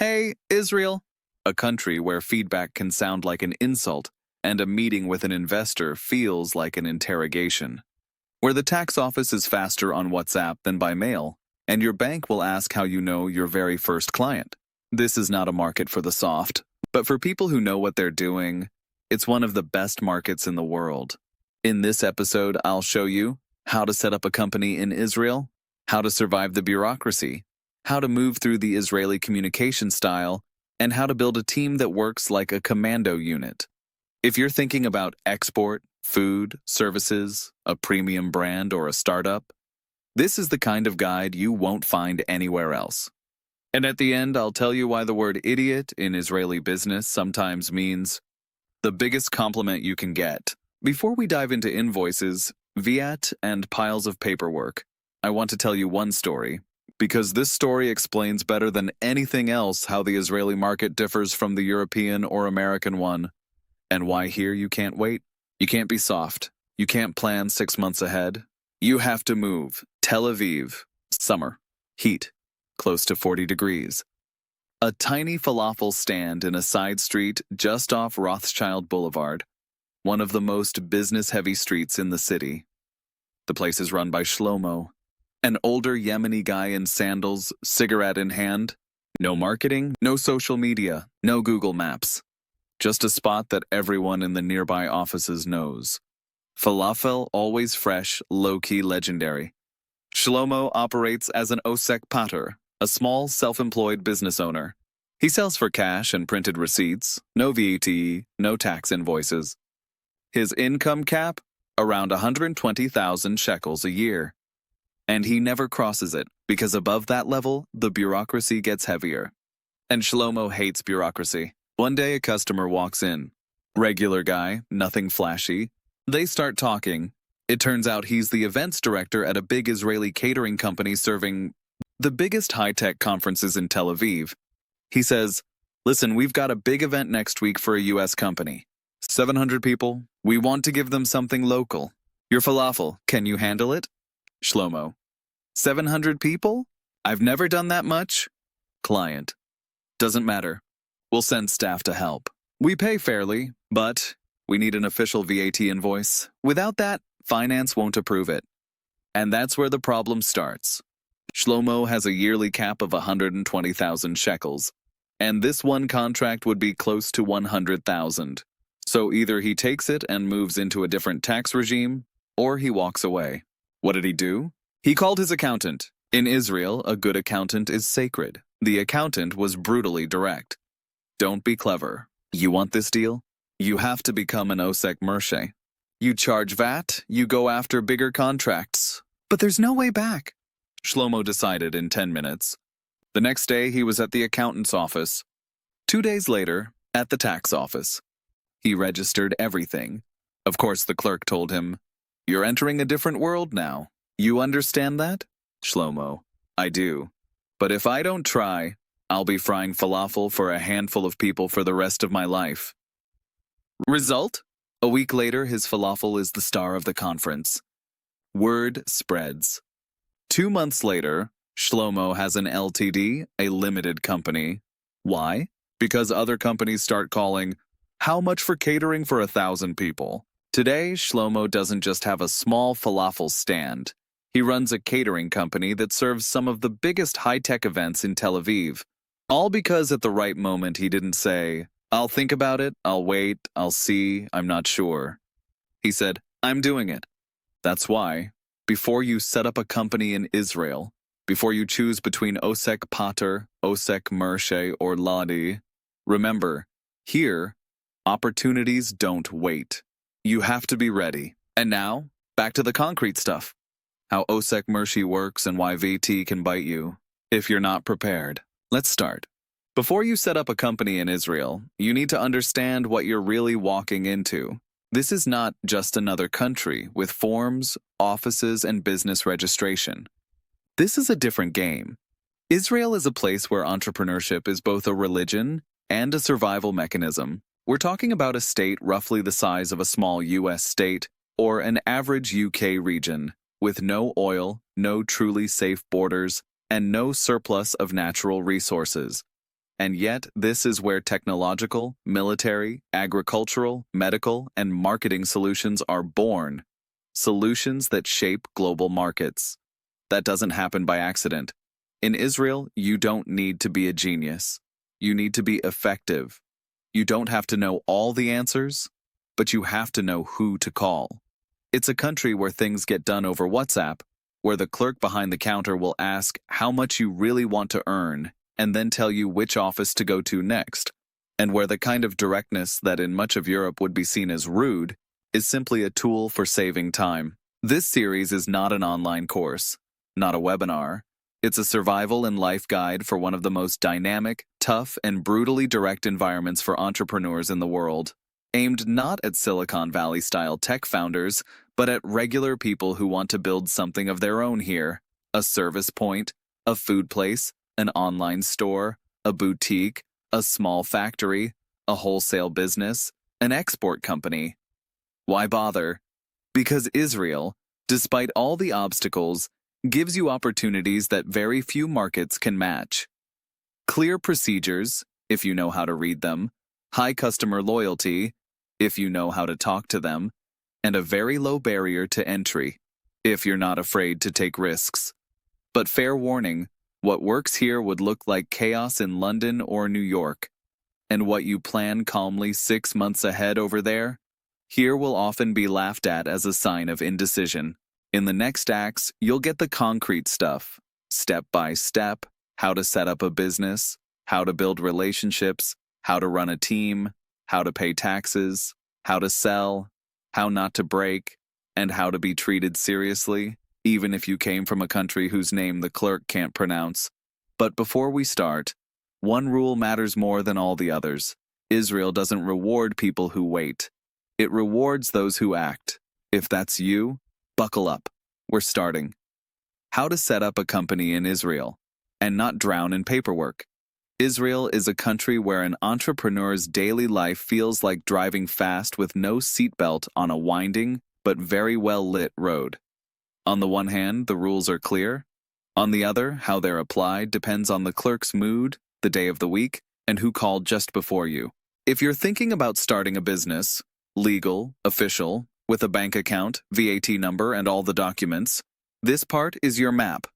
Hey, Israel! A country where feedback can sound like an insult and a meeting with an investor feels like an interrogation. Where the tax office is faster on WhatsApp than by mail, and your bank will ask how you know your very first client. This is not a market for the soft, but for people who know what they're doing, it's one of the best markets in the world. In this episode, I'll show you how to set up a company in Israel, how to survive the bureaucracy, how to move through the Israeli communication style, and how to build a team that works like a commando unit. If you're thinking about export, food, services, a premium brand, or a startup, this is the kind of guide you won't find anywhere else. And at the end, I'll tell you why the word idiot in Israeli business sometimes means the biggest compliment you can get. Before we dive into invoices, fiat, and piles of paperwork, I want to tell you one story, because this story explains better than anything else how the Israeli market differs from the European or American one, and why here you can't wait. You can't be soft. You can't plan 6 months ahead. You have to move. Tel Aviv, summer, heat, close to 40 degrees. A tiny falafel stand in a side street just off Rothschild Boulevard, one of the most business-heavy streets in the city. The place is run by Shlomo, an older Yemeni guy in sandals, cigarette in hand. No marketing, no social media, no Google Maps. Just a spot that everyone in the nearby offices knows. Falafel always fresh, low-key legendary. Shlomo operates as an osek pater, a small self-employed business owner. He sells for cash and printed receipts, no VAT, no tax invoices. His income cap? Around 120,000 shekels a year. And he never crosses it, because above that level, the bureaucracy gets heavier. And Shlomo hates bureaucracy. One day a customer walks in. Regular guy, nothing flashy. They start talking. It turns out he's the events director at a big Israeli catering company serving the biggest high-tech conferences in Tel Aviv. He says, "Listen, we've got a big event next week for a US company. 700 people. We want to give them something local. Your falafel, can you handle it?" Shlomo: 700 people? I've never done that much. Client: doesn't matter. We'll send staff to help. We pay fairly, but we need an official VAT invoice. Without that, finance won't approve it. And that's where the problem starts. Shlomo has a yearly cap of 120,000 shekels, and this one contract would be close to 100,000. So either he takes it and moves into a different tax regime, or he walks away. What did he do? He called his accountant. In Israel, a good accountant is sacred. The accountant was brutally direct. Don't be clever. You want this deal? You have to become an osek mershe. You charge VAT, you go after bigger contracts. But there's no way back. Shlomo decided in 10 minutes. The next day, he was at the accountant's office. 2 days later, at the tax office. He registered everything. Of course, the clerk told him, "You're entering a different world now. You understand that?" Shlomo: "I do. But if I don't try, I'll be frying falafel for a handful of people for the rest of my life." Result? A week later, his falafel is the star of the conference. Word spreads. 2 months later, Shlomo has an LTD, a limited company. Why? Because other companies start calling, "How much for catering for 1,000 people?" Today, Shlomo doesn't just have a small falafel stand. He runs a catering company that serves some of the biggest high-tech events in Tel Aviv. All because at the right moment he didn't say, "I'll think about it, I'll wait, I'll see, I'm not sure." He said, "I'm doing it." That's why, before you set up a company in Israel, before you choose between osek pater, osek mershe, or ladi, remember, here, opportunities don't wait. You have to be ready. And now, back to the concrete stuff. How osek mershe works and why VAT can bite you, if you're not prepared. Let's start. Before you set up a company in Israel, you need to understand what you're really walking into. This is not just another country with forms, offices, and business registration. This is a different game. Israel is a place where entrepreneurship is both a religion and a survival mechanism. We're talking about a state roughly the size of a small US state or an average UK region, with no oil, no truly safe borders, and no surplus of natural resources. And yet, this is where technological, military, agricultural, medical, and marketing solutions are born. Solutions that shape global markets. That doesn't happen by accident. In Israel, you don't need to be a genius. You need to be effective. You don't have to know all the answers, but you have to know who to call. It's a country where things get done over WhatsApp, where the clerk behind the counter will ask how much you really want to earn and then tell you which office to go to next, and where the kind of directness that in much of Europe would be seen as rude is simply a tool for saving time. This series is not an online course, not a webinar. It's a survival and life guide for one of the most dynamic, tough, and brutally direct environments for entrepreneurs in the world, aimed not at Silicon Valley-style tech founders, but at regular people who want to build something of their own here: a service point, a food place, an online store, a boutique, a small factory, a wholesale business, an export company. Why bother? Because Israel, despite all the obstacles, gives you opportunities that very few markets can match. Clear procedures, if you know how to read them, high customer loyalty, if you know how to talk to them, and a very low barrier to entry, if you're not afraid to take risks. But fair warning, what works here would look like chaos in London or New York, and what you plan calmly 6 months ahead over there, here will often be laughed at as a sign of indecision. In the next acts, you'll get the concrete stuff, step by step, how to set up a business, how to build relationships, how to run a team, how to pay taxes, how to sell, how not to break, and how to be treated seriously, even if you came from a country whose name the clerk can't pronounce. But before we start, one rule matters more than all the others. Israel doesn't reward people who wait. It rewards those who act. If that's you, buckle up. We're starting. How to set up a company in Israel and not drown in paperwork. Israel is a country where an entrepreneur's daily life feels like driving fast with no seatbelt on a winding but very well-lit road. On the one hand, the rules are clear. On the other, how they're applied depends on the clerk's mood, the day of the week, and who called just before you. If you're thinking about starting a business, legal, official, with a bank account, VAT number, and all the documents, this part is your map.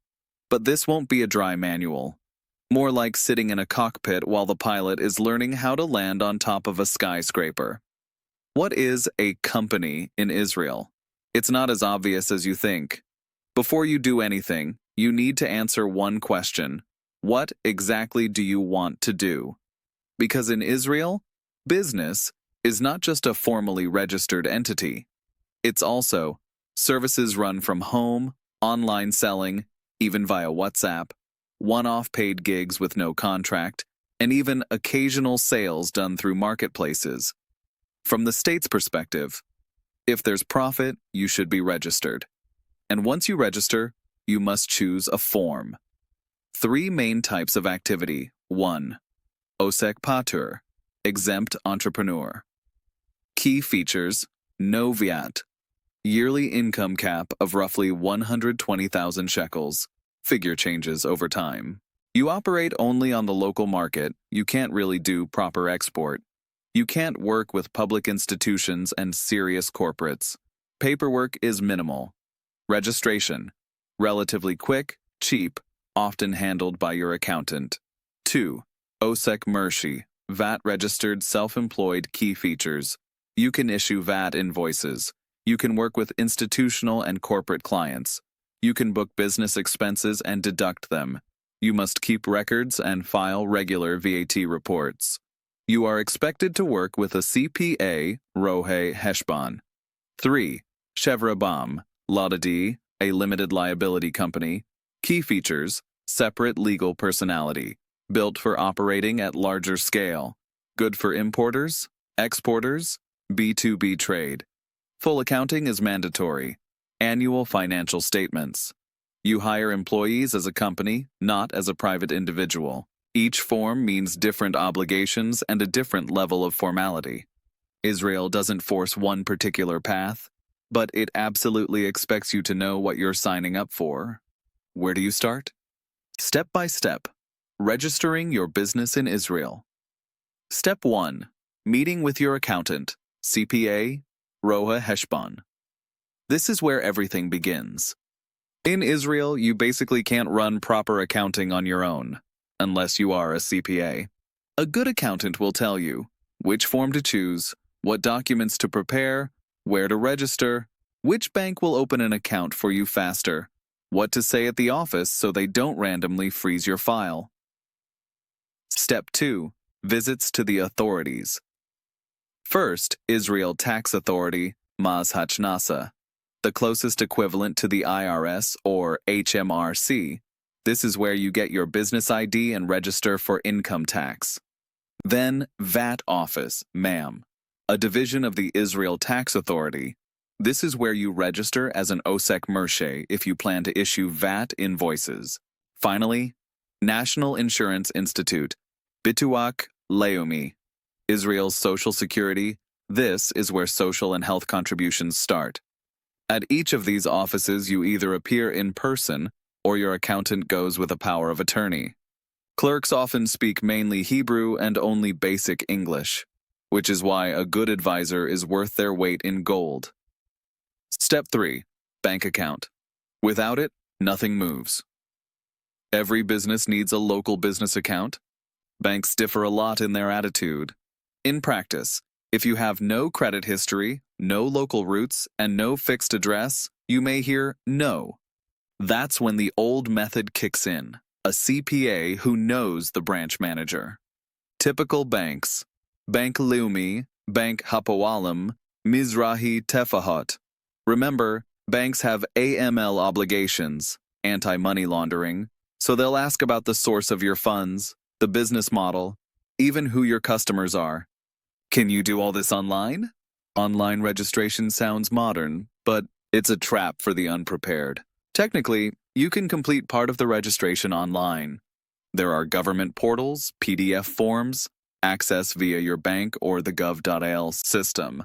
But this won't be a dry manual. More like sitting in a cockpit while the pilot is learning how to land on top of a skyscraper. What is a company in Israel? It's not as obvious as you think. Before you do anything, you need to answer one question. What exactly do you want to do? Because in Israel, business is not just a formally registered entity. It's also services run from home, online selling, even via WhatsApp, one-off paid gigs with no contract, and even occasional sales done through marketplaces. From the state's perspective, if there's profit, you should be registered. And once you register, you must choose a form. 3 main types of activity. 1. Osek Patur, exempt entrepreneur. Key features: no VAT, yearly income cap of roughly 120,000 shekels, figure changes over time. You operate only on the local market, you can't really do proper export. You can't work with public institutions and serious corporates. Paperwork is minimal. Registration: relatively quick, cheap, often handled by your accountant. 2. Osek Mershi, VAT-registered self-employed. Key features: you can issue VAT invoices. You can work with institutional and corporate clients. You can book business expenses and deduct them. You must keep records and file regular VAT reports. You are expected to work with a CPA, Rohe Heshbon. 3. Chevra Bam, Ladadi, a limited liability company. Key features: separate legal personality, built for operating at larger scale, good for importers, exporters, B2B trade. Full accounting is mandatory. Annual financial statements. You hire employees as a company, not as a private individual. Each form means different obligations and a different level of formality. Israel doesn't force one particular path, but it absolutely expects you to know what you're signing up for. Where do you start? Step by step. Registering your business in Israel. Step 1. Meeting with your accountant, CPA, Roha Heshbon. This is where everything begins. In Israel, you basically can't run proper accounting on your own, unless you are a CPA. A good accountant will tell you which form to choose, what documents to prepare, where to register, which bank will open an account for you faster, what to say at the office so they don't randomly freeze your file. Step 2. Visits to the authorities. First, Israel Tax Authority, Maz Hachnasa, the closest equivalent to the IRS or HMRC. This is where you get your business ID and register for income tax. Then, VAT Office, MAM, a division of the Israel Tax Authority. This is where you register as an Osek Mershe if you plan to issue VAT invoices. Finally, National Insurance Institute, Bituach Leumi, Israel's Social Security. This is where social and health contributions start. At each of these offices, you either appear in person or your accountant goes with a power of attorney. Clerks often speak mainly Hebrew and only basic English, which is why a good advisor is worth their weight in gold. Step 3. Bank account. Without it, nothing moves. Every business needs a local business account. Banks differ a lot in their attitude. In practice, if you have no credit history, no local roots, and no fixed address, you may hear no. That's when the old method kicks in, a CPA who knows the branch manager. Typical banks: Bank Leumi, Bank Hapoalim, Mizrahi Tefahot. Remember, banks have AML obligations, anti-money laundering, so they'll ask about the source of your funds, the business model, even who your customers are. Can you do all this online? Online registration sounds modern, but it's a trap for the unprepared. Technically, you can complete part of the registration online. There are government portals, PDF forms, access via your bank or the gov.il system.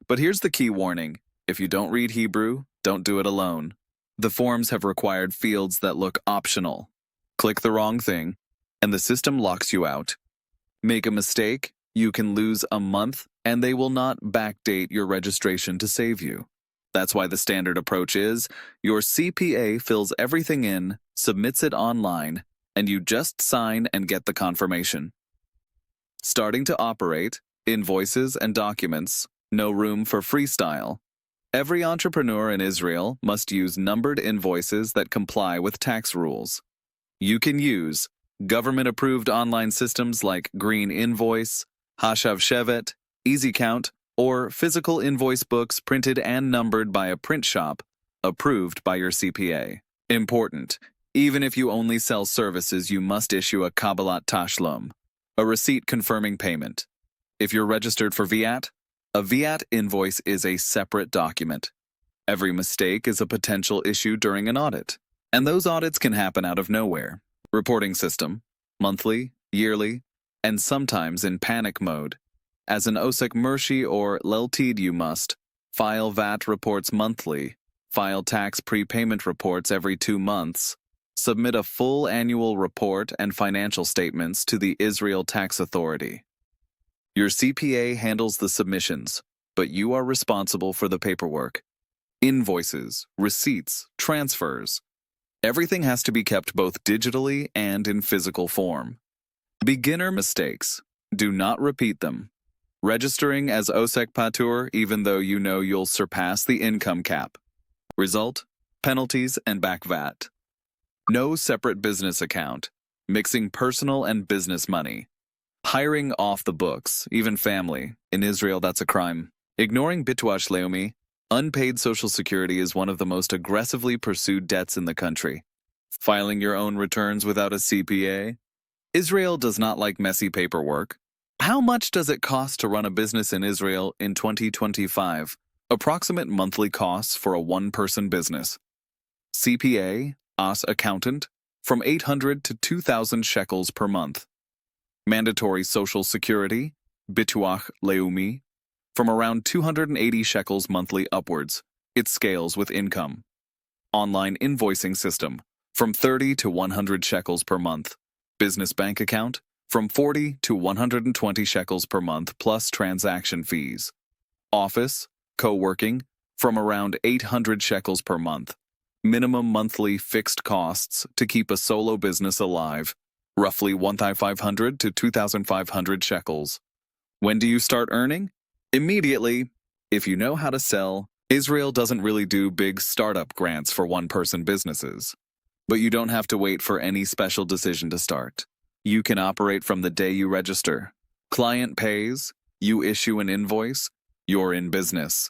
But here's the key warning: if you don't read Hebrew, don't do it alone. The forms have required fields that look optional. Click the wrong thing, and the system locks you out. Make a mistake, you can lose a month, and they will not backdate your registration to save you. That's why the standard approach is, your CPA fills everything in, submits it online, and you just sign and get the confirmation. Starting to operate, invoices and documents, no room for freestyle. Every entrepreneur in Israel must use numbered invoices that comply with tax rules. You can use government-approved online systems like Green Invoice, Hashav Shevet, EasyCount, or physical invoice books printed and numbered by a print shop, approved by your CPA. Important: even if you only sell services, you must issue a Kabbalat Tashlum, a receipt confirming payment. If you're registered for VAT, a VAT invoice is a separate document. Every mistake is a potential issue during an audit, and those audits can happen out of nowhere. Reporting system: monthly, yearly, and sometimes in panic mode. As an Osek Mershi or Leltid, you must file VAT reports monthly, file tax prepayment reports every 2 months, submit a full annual report and financial statements to the Israel Tax Authority. Your CPA handles the submissions, but you are responsible for the paperwork. Invoices, receipts, transfers. Everything has to be kept both digitally and in physical form. Beginner mistakes: do not repeat them. Registering as Osek Patur even though you know you'll surpass the income cap. Result: penalties and back VAT. No separate business account. Mixing personal and business money. Hiring off the books, even family. In Israel, that's a crime. Ignoring Bituach Leumi, unpaid Social Security is one of the most aggressively pursued debts in the country. Filing your own returns without a CPA. Israel does not like messy paperwork. How much does it cost to run a business in Israel in 2025? Approximate monthly costs for a one-person business. CPA, as accountant, from 800 to 2,000 shekels per month. Mandatory Social Security, Bituach Leumi, from around 280 shekels monthly upwards. It scales with income. Online invoicing system, from 30 to 100 shekels per month. Business bank account, from 40 to 120 shekels per month plus transaction fees. Office, co-working, from around 800 shekels per month. Minimum monthly fixed costs to keep a solo business alive, roughly 1,500 to 2,500 shekels. When do you start earning? Immediately. If you know how to sell, Israel doesn't really do big startup grants for one-person businesses. But you don't have to wait for any special decision to start. You can operate from the day you register. Client pays, you issue an invoice, you're in business.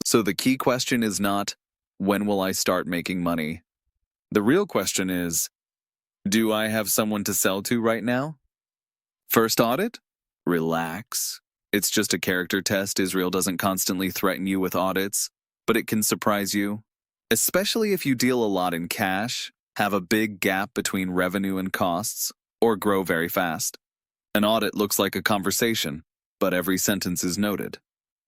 So the key question is not, when will I start making money? The real question is, do I have someone to sell to right now? First audit? Relax. It's just a character test. Israel doesn't constantly threaten you with audits, but it can surprise you, especially if you deal a lot in cash, have a big gap between revenue and costs, or grow very fast. An audit looks like a conversation, but every sentence is noted.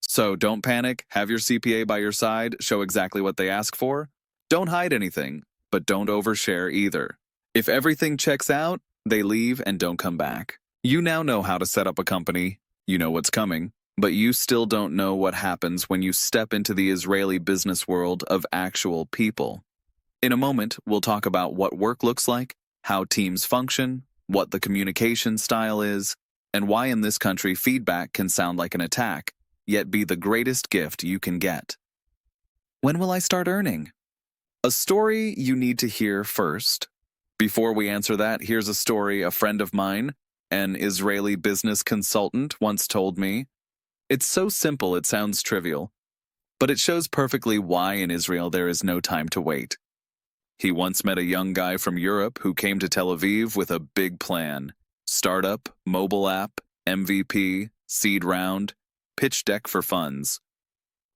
So don't panic, have your CPA by your side, show exactly what they ask for. Don't hide anything, but don't overshare either. If everything checks out, they leave and don't come back. You now know how to set up a company, you know what's coming, but you still don't know what happens when you step into the Israeli business world of actual people. In a moment, we'll talk about what work looks like, how teams function, what the communication style is, and why in this country feedback can sound like an attack, yet be the greatest gift you can get. When will I start earning? A story you need to hear first. Before we answer that, here's a story a friend of mine, an Israeli business consultant, once told me. It's so simple it sounds trivial, but it shows perfectly why in Israel there is no time to wait. He once met a young guy from Europe who came to Tel Aviv with a big plan. Startup, mobile app, MVP, seed round, pitch deck for funds.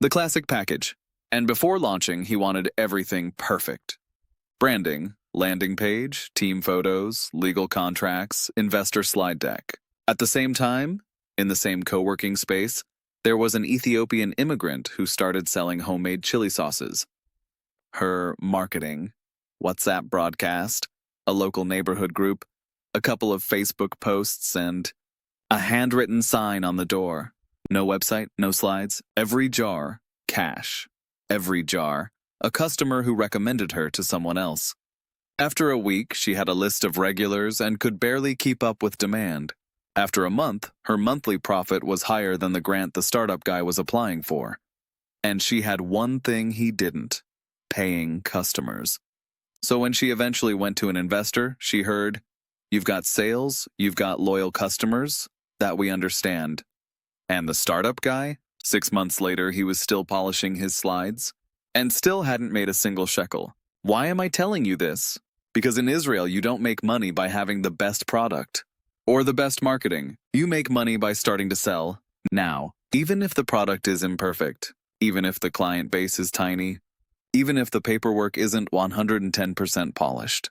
The classic package. And before launching, he wanted everything perfect. Branding, landing page, team photos, legal contracts, investor slide deck. At the same time, in the same co-working space, there was an Ethiopian immigrant who started selling homemade chili sauces. Her marketing, WhatsApp broadcast, a local neighborhood group, a couple of Facebook posts, and a handwritten sign on the door. No website, no slides, every jar, cash. Every jar, a customer who recommended her to someone else. After a week, she had a list of regulars and could barely keep up with demand. After a month, her monthly profit was higher than the grant the startup guy was applying for. And she had one thing he didn't: paying customers. So when she eventually went to an investor, she heard, "You've got sales, you've got loyal customers, that we understand." And the startup guy? 6 months later, he was still polishing his slides and still hadn't made a single shekel. Why am I telling you this? Because in Israel, you don't make money by having the best product or the best marketing. You make money by starting to sell now, even if the product is imperfect, even if the client base is tiny, even if the paperwork isn't 110% polished.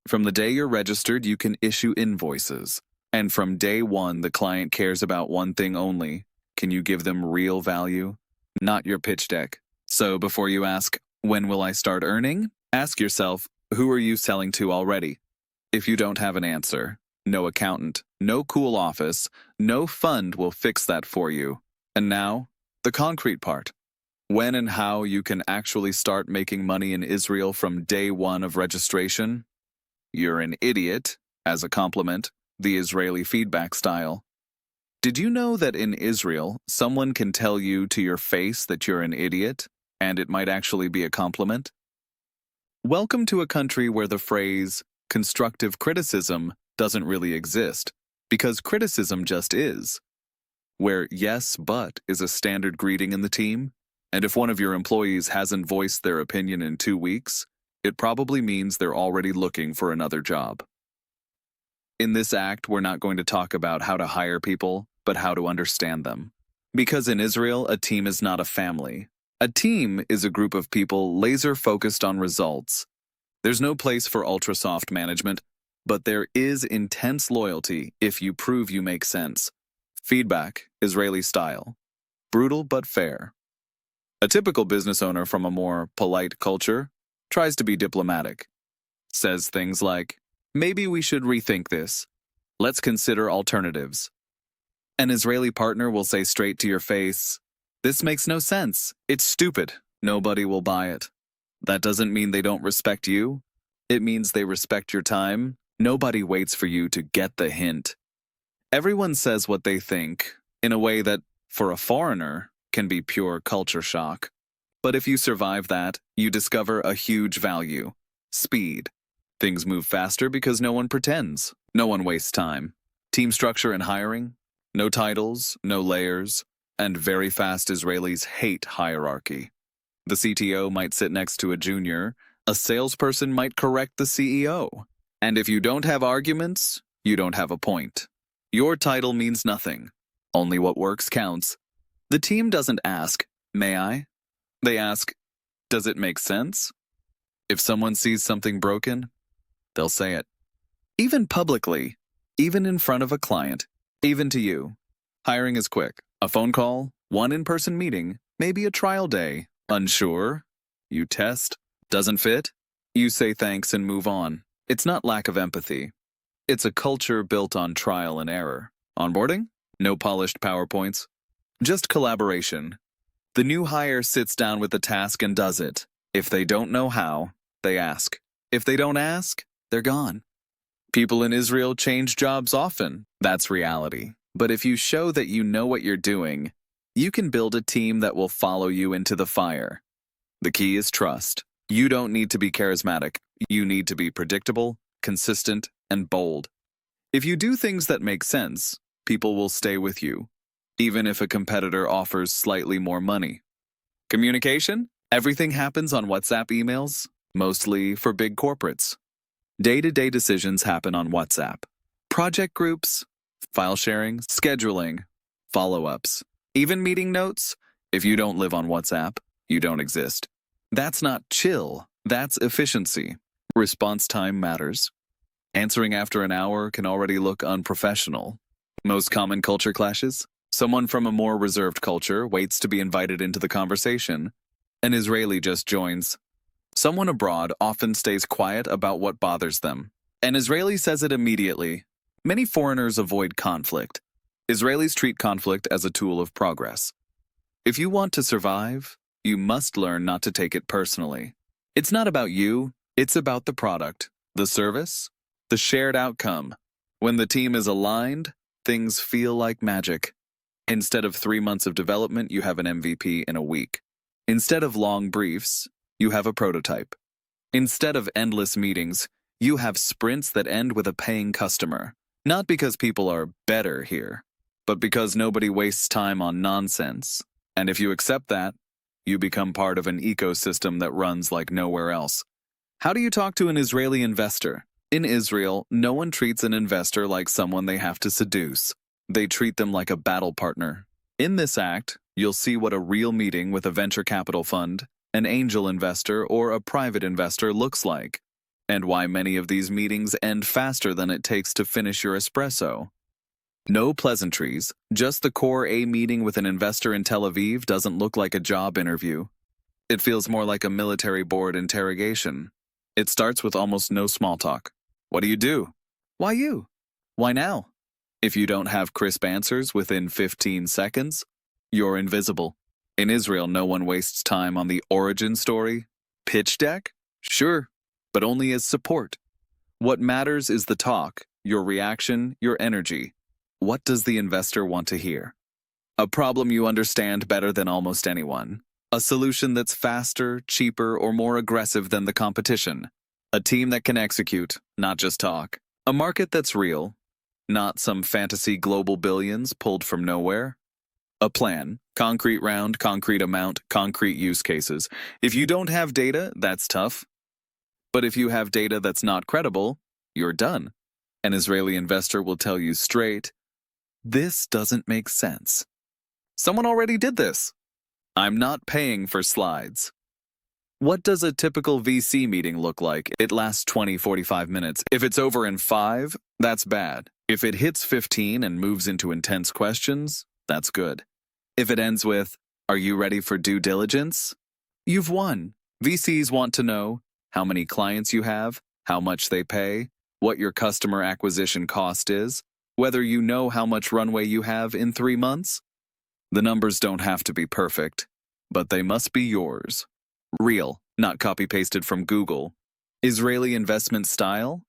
From the day you're registered, you can issue invoices. And from day one, the client cares about one thing only. Can you give them real value? Not your pitch deck. So before you ask, when will I start earning? Ask yourself, who are you selling to already? If you don't have an answer, no accountant, no cool office, no fund will fix that for you. And now, the concrete part. When and how you can actually start making money in Israel from day one of registration? You're an idiot, as a compliment, the Israeli feedback style. Did you know that in Israel, someone can tell you to your face that you're an idiot, and it might actually be a compliment? Welcome to a country where the phrase, constructive criticism, doesn't really exist, because criticism just is. Where yes, but is a standard greeting in the team, and if one of your employees hasn't voiced their opinion in 2 weeks, it probably means they're already looking for another job. In this act, we're not going to talk about how to hire people, but how to understand them. Because in Israel, a team is not a family. A team is a group of people laser-focused on results. There's no place for ultra-soft management, but there is intense loyalty if you prove you make sense. Feedback, Israeli style. Brutal but fair. A typical business owner from a more polite culture tries to be diplomatic. Says things like, Maybe we should rethink this. Let's consider alternatives. An Israeli partner will say straight to your face, "This makes no sense. It's stupid. Nobody will buy it." That doesn't mean they don't respect you. It means they respect your time. Nobody waits for you to get the hint. Everyone says what they think in a way that, for a foreigner, can be pure culture shock. But if you survive that, you discover a huge value: speed. Things move faster because no one pretends. No one wastes time. Team structure and hiring. No titles, no layers, and very fast Israelis hate hierarchy. The CTO might sit next to a junior. A salesperson might correct the CEO. And if you don't have arguments, you don't have a point. Your title means nothing. Only what works counts. The team doesn't ask, "May I?" They ask, "Does it make sense?" If someone sees something broken, they'll say it. Even publicly, even in front of a client, even to you. Hiring is quick. A phone call, one in-person meeting, maybe a trial day. Unsure? You test. Doesn't fit? You say thanks and move on. It's not lack of empathy. It's a culture built on trial and error. Onboarding? No polished PowerPoints. Just collaboration. The new hire sits down with the task and does it. If they don't know how, they ask. If they don't ask, they're gone. People in Israel change jobs often. That's reality. But if you show that you know what you're doing, you can build a team that will follow you into the fire. The key is trust. You don't need to be charismatic. You need to be predictable, consistent, and bold. If you do things that make sense, people will stay with you, even if a competitor offers slightly more money. Communication? Everything happens on WhatsApp emails, mostly for big corporates. Day-to-day decisions happen on WhatsApp. Project groups, file sharing, scheduling, follow-ups, even meeting notes. If you don't live on WhatsApp, you don't exist. That's not chill, that's efficiency. Response time matters. Answering after an hour can already look unprofessional. Most common culture clashes: someone from a more reserved culture waits to be invited into the conversation. An Israeli just joins. Someone abroad often stays quiet about what bothers them. An Israeli says it immediately. Many foreigners avoid conflict. Israelis treat conflict as a tool of progress. If you want to survive, you must learn not to take it personally. It's not about you, it's about the product, the service, the shared outcome. When the team is aligned, things feel like magic. Instead of 3 months of development, you have an MVP in a week. Instead of long briefs, you have a prototype. Instead of endless meetings, you have sprints that end with a paying customer. Not because people are better here, but because nobody wastes time on nonsense. And if you accept that, you become part of an ecosystem that runs like nowhere else. How do you talk to an Israeli investor? In Israel, no one treats an investor like someone they have to seduce. They treat them like a battle partner. In this act, you'll see what a real meeting with a venture capital fund, an angel investor, or a private investor looks like, and why many of these meetings end faster than it takes to finish your espresso. No pleasantries, just the core. A meeting with an investor in Tel Aviv doesn't look like a job interview. It feels more like a military board interrogation. It starts with almost no small talk. What do you do? Why you? Why now? If you don't have crisp answers within 15 seconds, you're invisible. In Israel, no one wastes time on the origin story. Pitch deck? Sure, but only as support. What matters is the talk, your reaction, your energy. What does the investor want to hear? A problem you understand better than almost anyone. A solution that's faster, cheaper, or more aggressive than the competition. A team that can execute, not just talk. A market that's real, not some fantasy global billions pulled from nowhere. A plan, concrete round, concrete amount, concrete use cases. If you don't have data, that's tough. But if you have data that's not credible, you're done. An Israeli investor will tell you straight, "This doesn't make sense. Someone already did this. I'm not paying for slides." What does a typical VC meeting look like? It lasts 20-45 minutes. If it's over in 5, that's bad. If it hits 15 and moves into intense questions, that's good. If it ends with, "Are you ready for due diligence?" you've won. VCs want to know how many clients you have, how much they pay, what your customer acquisition cost is, whether you know how much runway you have in 3 months. The numbers don't have to be perfect, but they must be yours. Real, not copy-pasted from Google. Israeli investment style?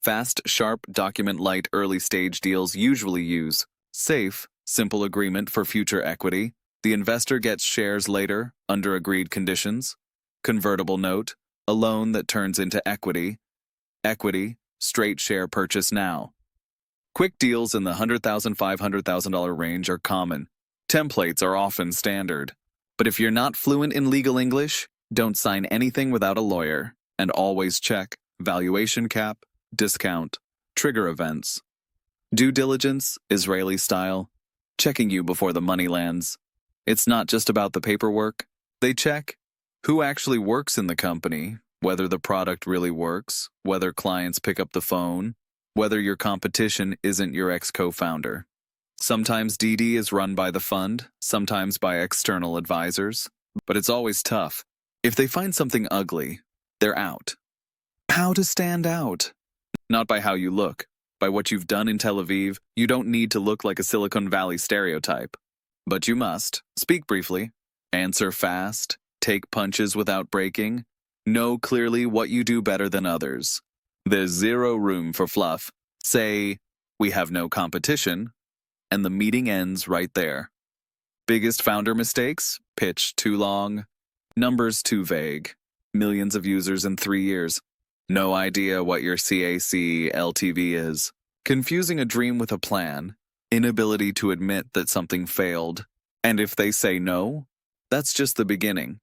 Fast, sharp, document-light early-stage deals usually use safe, simple agreement for future equity. The investor gets shares later, under agreed conditions. Convertible note, a loan that turns into equity. Equity, straight share purchase now. Quick deals in the $100,000 $500,000 range are common. Templates are often standard. But if you're not fluent in legal English, don't sign anything without a lawyer, and always check valuation cap, discount, trigger events. Due diligence, Israeli style, checking you before the money lands. It's not just about the paperwork. They check who actually works in the company, whether the product really works, whether clients pick up the phone, whether your competition isn't your ex-co-founder. Sometimes DD is run by the fund, sometimes by external advisors, but it's always tough. If they find something ugly, they're out. How to stand out? Not by how you look, by what you've done in Tel Aviv. You don't need to look like a Silicon Valley stereotype. But you must speak briefly, answer fast, take punches without breaking, know clearly what you do better than others. There's zero room for fluff. Say, "We have no competition," and the meeting ends right there. Biggest founder mistakes? Pitch too long, numbers too vague, millions of users in 3 years, no idea what your CAC LTV is, confusing a dream with a plan, inability to admit that something failed, and if they say no, that's just the beginning.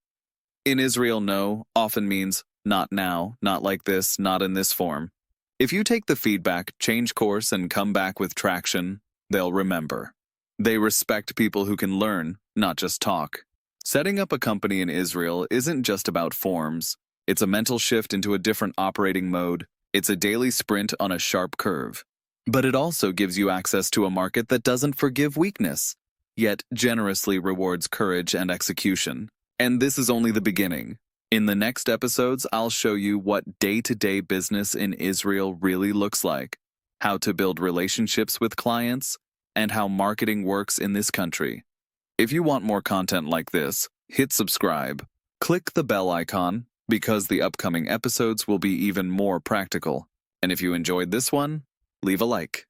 In Israel, no often means not now, not like this, not in this form. If you take the feedback, change course, and come back with traction, they'll remember. They respect people who can learn, not just talk. Setting up a company in Israel isn't just about forms. It's a mental shift into a different operating mode. It's a daily sprint on a sharp curve. But it also gives you access to a market that doesn't forgive weakness, yet generously rewards courage and execution. And this is only the beginning. In the next episodes, I'll show you what day-to-day business in Israel really looks like, how to build relationships with clients, and how marketing works in this country. If you want more content like this, hit subscribe. Click the bell icon, because the upcoming episodes will be even more practical. And if you enjoyed this one, leave a like.